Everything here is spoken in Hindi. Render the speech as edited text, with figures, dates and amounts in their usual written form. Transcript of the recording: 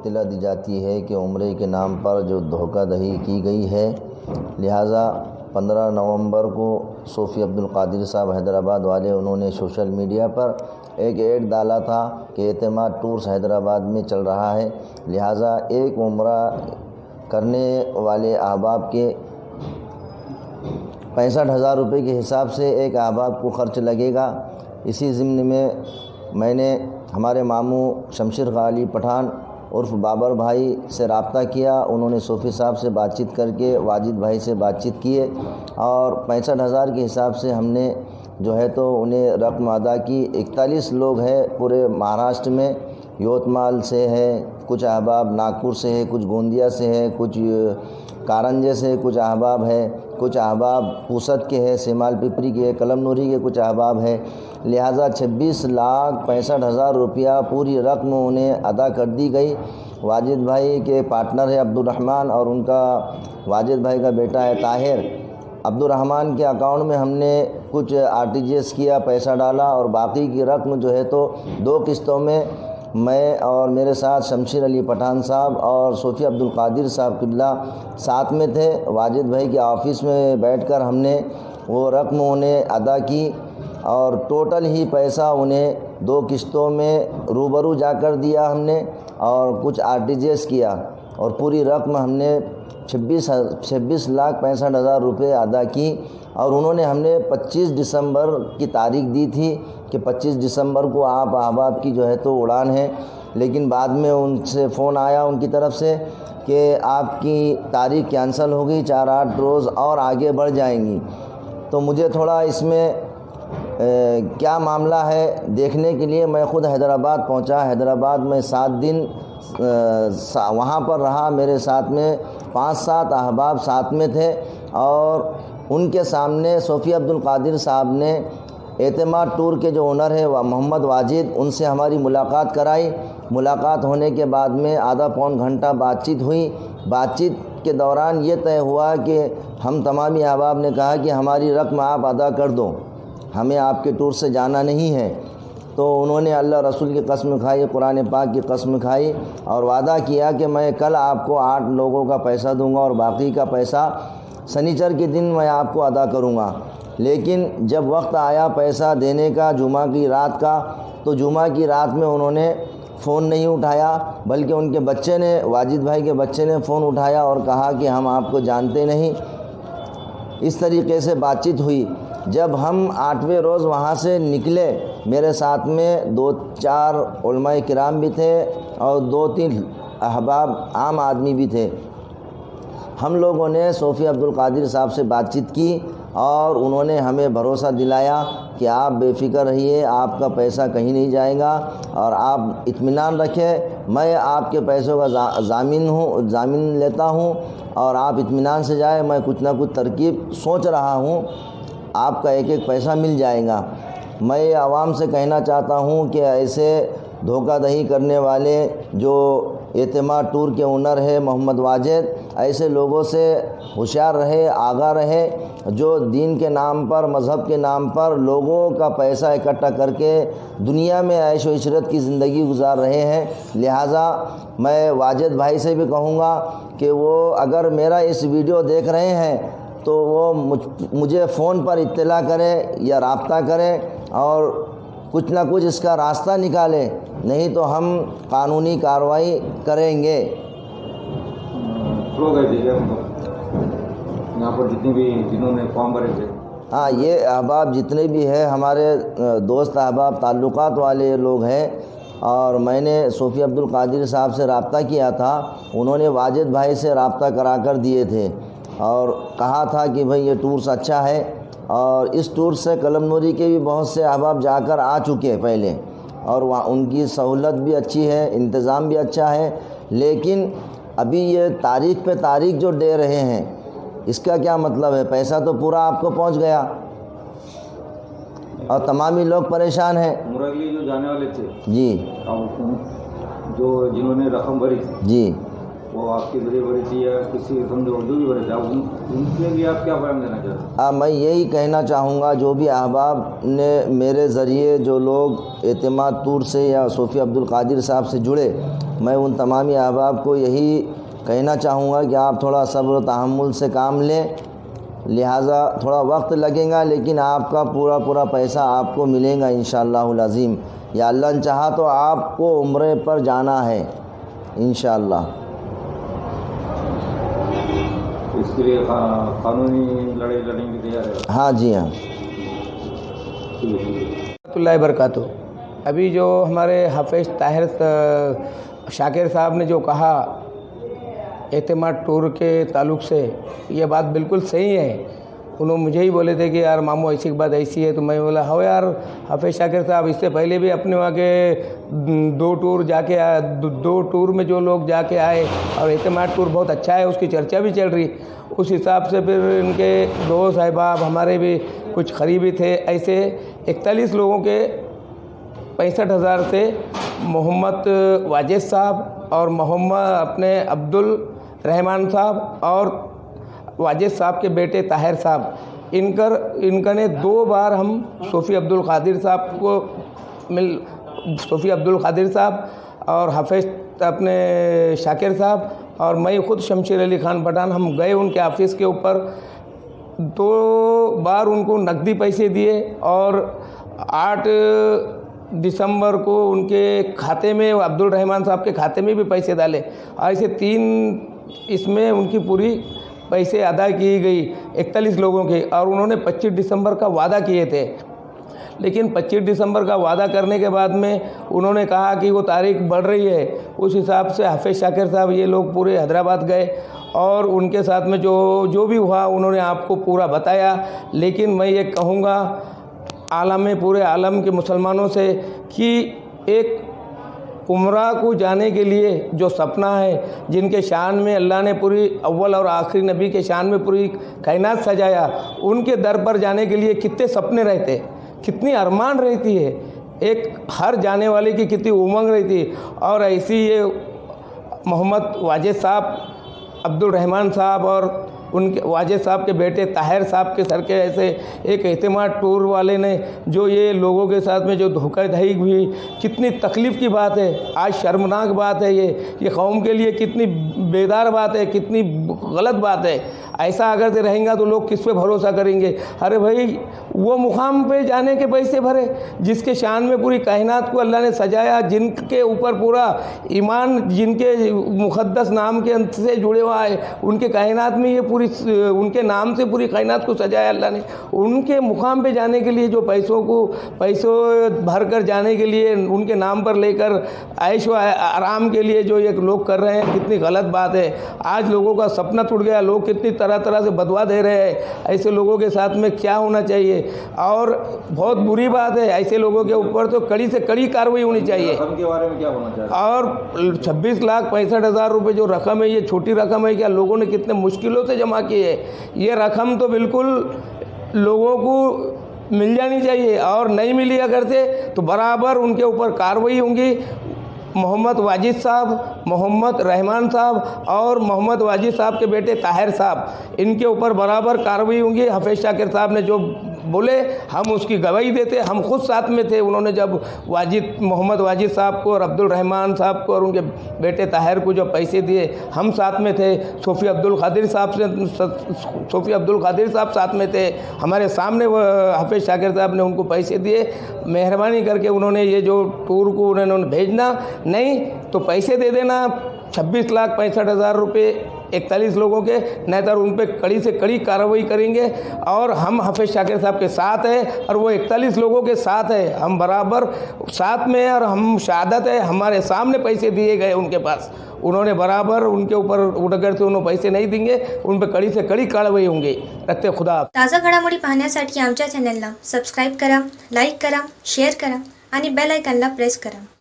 इत्तला दी जाती है कि उम्रे के नाम पर जो धोखाधड़ी की गई है, लिहाजा 15 नवंबर को सूफ़ी अब्दुल कादिर साहब हैदराबाद वाले उन्होंने सोशल मीडिया पर एक ऐड डाला था कि एतमाद टूर्स हैदराबाद में चल रहा है, लिहाजा एक उम्रा करने वाले अहबाब के 65,000 रुपये के हिसाब से एक अहबाब को ख़र्च लगेगा। इसी ज़िम्न में मैंने हमारे मामू शमशेर अली पठान उर्फ़ बाबर भाई से रब्ता किया। उन्होंने सूफ़ी साहब से बातचीत करके वाजिद भाई से बातचीत किए और 65,000 के हिसाब से हमने जो है तो उन्हें रकम अदा की। 41 लोग हैं पूरे महाराष्ट्र में, यवतमाल से है, कुछ अहबाब नागपुर से है, कुछ गोंदिया से है, कुछ कारंजे से कुछ अहबाब है, कुछ अहबाब पूसद के हैं, सेमाल पिपरी के, कलमनूरी के कुछ अहबाब है। लिहाजा 26,65,000 रुपया पूरी रकम उन्हें अदा कर दी गई। वाजिद भाई के पार्टनर है अब्दुर्रहमान और उनका वाजिद भाई का बेटा है ताहिर। अब्दुर्रहमान के अकाउंट में हमने कुछ आरटीजीएस किया, पैसा डाला और बाकी की रकम जो है तो 2 किस्तों में मैं और मेरे साथ शमशेर अली पठान साहब और सूफ़ी अब्दुल कादिर साहब किबला साथ में थे। वाजिद भाई के ऑफ़िस में बैठकर हमने वो रकम उन्हें अदा की और टोटल ही पैसा उन्हें 2 किस्तों में रूबरू जाकर दिया हमने और कुछ आरटीजीएस किया और पूरी रकम हमने 26,65,000 रुपये अदा की। और उन्होंने हमें 25 दिसंबर की तारीख़ दी थी कि 25 दिसंबर को आप अहबाब की जो है तो उड़ान है, लेकिन बाद में उनसे फ़ोन आया उनकी तरफ से कि आपकी तारीख़ कैंसिल हो गई, 4-8 रोज़ और आगे बढ़ जाएंगी। तो मुझे थोड़ा इसमें क्या मामला है देखने के लिए मैं ख़ुद हैदराबाद पहुंचा। हैदराबाद में 7 दिन वहाँ पर रहा। मेरे साथ में 5-7 अहबाब साथ में थे और उनके सामने सूफ़ी अब्दुल कादिर साहब ने एतमाद टूर के जो ओनर है मोहम्मद वाजिद, उनसे हमारी मुलाकात कराई। मुलाकात होने के बाद में आधा पौन घंटा बातचीत हुई। बातचीत के दौरान ये तय हुआ कि हम तमामी अहबाब ने कहा कि हमारी रकम आप अदा कर दो, हमें आपके टूर से जाना नहीं है। तो उन्होंने अल्लाह रसूल की कसम खाई, कुरान पाक की कसम खाई और वादा किया कि मैं कल आपको 8 लोगों का पैसा दूंगा और बाकी का पैसा शनिचर के दिन मैं आपको अदा करूंगा। लेकिन जब वक्त आया पैसा देने का जुमा की रात का, तो जुमा की रात में उन्होंने फ़ोन नहीं उठाया, बल्कि उनके बच्चे ने, वाजिद भाई के बच्चे ने फ़ोन उठाया और कहा कि हम आपको जानते नहीं। इस तरीके से बातचीत हुई। जब हम 8वें रोज़ वहाँ से निकले, मेरे साथ में 2-4 उलमाए किराम भी थे और 2-3 अहबाब आम आदमी भी थे। हम लोगों ने सूफ़ी अब्दुल कादिर साहब से बातचीत की और उन्होंने हमें भरोसा दिलाया कि आप बेफ़िक्र रहिए, आपका पैसा कहीं नहीं जाएगा और आप इत्मीनान रखें, मैं आपके पैसों का ज़ामीन लेता हूँ और आप इत्मीनान से जाए। मैं कुछ ना कुछ तरकीब सोच रहा हूँ, आपका एक एक पैसा मिल जाएगा। मैं आवाम से कहना चाहता हूँ कि ऐसे धोखाधड़ी करने वाले जो एतमाद टूर के ओनर है मोहम्मद वाजिद, ऐसे लोगों से होशियार रहे, आगाह रहे, जो दीन के नाम पर, मज़हब के नाम पर लोगों का पैसा इकट्ठा करके दुनिया में ऐश व इशरत की ज़िंदगी गुजार रहे हैं। लिहाजा मैं वाजिद भाई से भी कहूँगा कि वो अगर मेरा इस वीडियो देख रहे हैं तो वो मुझे फ़ोन पर इत्तला करें या रब्ता करें और कुछ ना कुछ इसका रास्ता निकालें, नहीं तो हम कानूनी कार्रवाई करेंगे। यहाँ पर जितने भी जिन्होंने फॉर्म भरे थे, हाँ, ये अहबाब जितने भी हैं हमारे दोस्त अहबाब ताल्लुकात वाले लोग हैं और मैंने सूफ़ी अब्दुल कादिर साहब से रब्ता किया था। उन्होंने वाजिद भाई से रब्ता करा कर दिए थे और कहा था कि भाई ये टूर्स अच्छा है और इस टूर से कलमनूरी के भी बहुत से अहबाब जाकर आ चुके हैं पहले और वहाँ उनकी सहूलत भी अच्छी है, इंतज़ाम भी अच्छा है। लेकिन अभी ये तारीख़ पे तारीख़ जो दे रहे हैं, इसका क्या मतलब है? पैसा तो पूरा आपको पहुंच गया और तमामी लोग परेशान हैं। उम्रा के लिए जो जाने वाले थे जी, जो जिन्होंने रकम भरी जी, वो आपकी ड्राइवरी थी या किसी समझो जो भी वजह था, उनके लिए आप क्या बयान देना चाहते हैं? मैं यही कहना चाहूँगा, जो भी अहबाब ने मेरे ज़रिए जो लोग एतमाद टूर से या सूफ़ी अब्दुल कादिर साहब से जुड़े, मैं उन तमामी अहबाब को यही कहना चाहूँगा कि आप थोड़ा सब्र तहम्मुल से काम लें। लिहाजा थोड़ा वक्त लगेगा, लेकिन आपका पूरा पैसा आपको मिलेगा इंशाअल्लाहुल अज़ीम। या अल्लाह ने चाहा तो आपको उम्रे पर जाना है इंशाअल्लाह। इसके लिए कानूनी लड़ाई लड़ने की तैयार है? हाँ जी हाँ। अल्लाह बरकातहू। अभी जो हमारे हाफिज़ ताहिर शाकिर साहब ने जो कहा एतमाद टूर के ताल्लुक़ से, ये बात बिल्कुल सही है। उन्होंने मुझे ही बोले थे कि यार मामू ऐसी बात ऐसी है, तो मैं बोला हो यार हाफिज़ शाकिर साहब, इससे पहले भी अपने वहाँ के 2 टूर जाके आए, 2 टूर में जो लोग जाके आए और एतमाद टूर बहुत अच्छा है, उसकी चर्चा भी चल रही। उस हिसाब से फिर इनके दोस्त अहबाब हमारे भी कुछ करीबी थे, ऐसे 41 लोगों के 65,000 से मोहम्मद वाजिद साहब और मोहम्मद अपने अब्दुल रहमान साहब और वाजिद साहब के बेटे ताहिर साहब, इनका 2 बार हम सूफ़ी अब्दुल कादिर साहब को सूफ़ी अब्दुल कादिर साहब और हाफिज़ अपने शाकिर साहब और मैं ख़ुद शमशेर अली ख़ान पठान, हम गए उनके ऑफिस के ऊपर। 2 बार उनको नकदी पैसे दिए और 8 दिसंबर को उनके खाते में, अब्दुल रहमान साहब के खाते में भी पैसे डाले। ऐसे 3 इसमें उनकी पूरी पैसे अदा की गई 41 लोगों के, और उन्होंने 25 दिसंबर का वादा किए थे। लेकिन 25 दिसंबर का वादा करने के बाद में उन्होंने कहा कि वो तारीख बढ़ रही है। उस हिसाब से हाफिज़ शाकिर साहब ये लोग पूरे हैदराबाद गए और उनके साथ में जो भी हुआ उन्होंने आपको पूरा बताया। लेकिन मैं ये कहूँगा पूरे आलम के मुसलमानों से कि एक उम्रा को जाने के लिए जो सपना है, जिनके शान में अल्लाह ने पूरी अव्वल और आखिरी नबी के शान में पूरी कायनात सजाया, उनके दर पर जाने के लिए कितने सपने रहते, कितनी अरमान रहती है, एक हर जाने वाले की कितनी उमंग रहती। और ऐसी ये मोहम्मद वाजिद साहब, अब्दुल रहमान साहब और उनके वाजिद साहब के बेटे ताहिर साहब के सर के ऐसे एक एतमाद टूर वाले ने जो ये लोगों के साथ में जो धोखाधड़ी हुई, कितनी तकलीफ़ की बात है, आज शर्मनाक बात है। ये कौम के लिए कितनी बेदार बात है, कितनी गलत बात है। ऐसा अगर से रहेंगे तो लोग किस पे भरोसा करेंगे? अरे भाई, वो मुकाम पे जाने के पैसे भरे जिसके शान में पूरी कायनात को अल्लाह ने सजाया, जिनके ऊपर पूरा ईमान, जिनके मुक़द्दस नाम के अंत से जुड़े हुआ है, उनके कायनात में ये पूरी उनके नाम से पूरी कायनात को सजाया अल्लाह ने। उनके मुकाम पे जाने के लिए जो पैसों भर कर जाने के लिए उनके नाम पर लेकर ऐश व आराम के लिए जो ये लोग कर रहे हैं, कितनी गलत बात है। आज लोगों का सपना टूट गया, लोग कितनी तरह से बदवा दे रहे हैं। ऐसे लोगों के साथ में क्या होना चाहिए? और बहुत बुरी बात है, ऐसे लोगों के ऊपर तो कड़ी से कड़ी कार्रवाई होनी चाहिए। रकम के बारे में क्या होना चाहिए? और 26,65,000 रुपये जो रकम है, ये छोटी रकम है क्या? लोगों ने कितने मुश्किलों से जमा की है। ये रकम तो बिल्कुल लोगों को मिल जानी चाहिए, और नहीं मिली अगर से तो बराबर उनके ऊपर कार्रवाई होंगी। मोहम्मद वाजिद साहब, मोहम्मद रहमान साहब और मोहम्मद वाजिद साहब के बेटे ताहिर साहब, इनके ऊपर बराबर कार्रवाई होंगी। हाफिज़ शाकिर साहब ने जो बोले हम उसकी गवाही देते, हम खुद साथ में थे। उन्होंने जब मोहम्मद वाजिद साहब को और अब्दुल रहमान साहब को और उनके बेटे ताहिर को जो पैसे दिए, हम साथ में थे। सूफ़ी अब्दुल कादिर साहब साथ में थे, हमारे सामने हाफिज़ शाकिर साहब ने उनको पैसे दिए। मेहरबानी करके उन्होंने ये जो टूर को उन्होंने भेजना नहीं तो पैसे दे देना, 26,65,000 रुपये 41 लोगों के, नहीं तो उन पर कड़ी से कड़ी कार्रवाई करेंगे। और हम हाफिज़ शाकिर साहब के साथ है और वो 41 लोगों के साथ है, हम बराबर साथ में हैं। और हम शहादत है, हमारे सामने पैसे दिए गए उनके पास, उन्होंने बराबर उनके ऊपर उठकर से उन्होंने पैसे नहीं देंगे, उन पर कड़ी से कड़ी कारवाई होंगी। रखते खुदा। ताज़ा घडामोडी पाहण्यासाठी आमच्या चॅनलला सबस्क्राईब करा, लाईक करा, शेअर करा आणि बेल आयकॉनला प्रेस करा।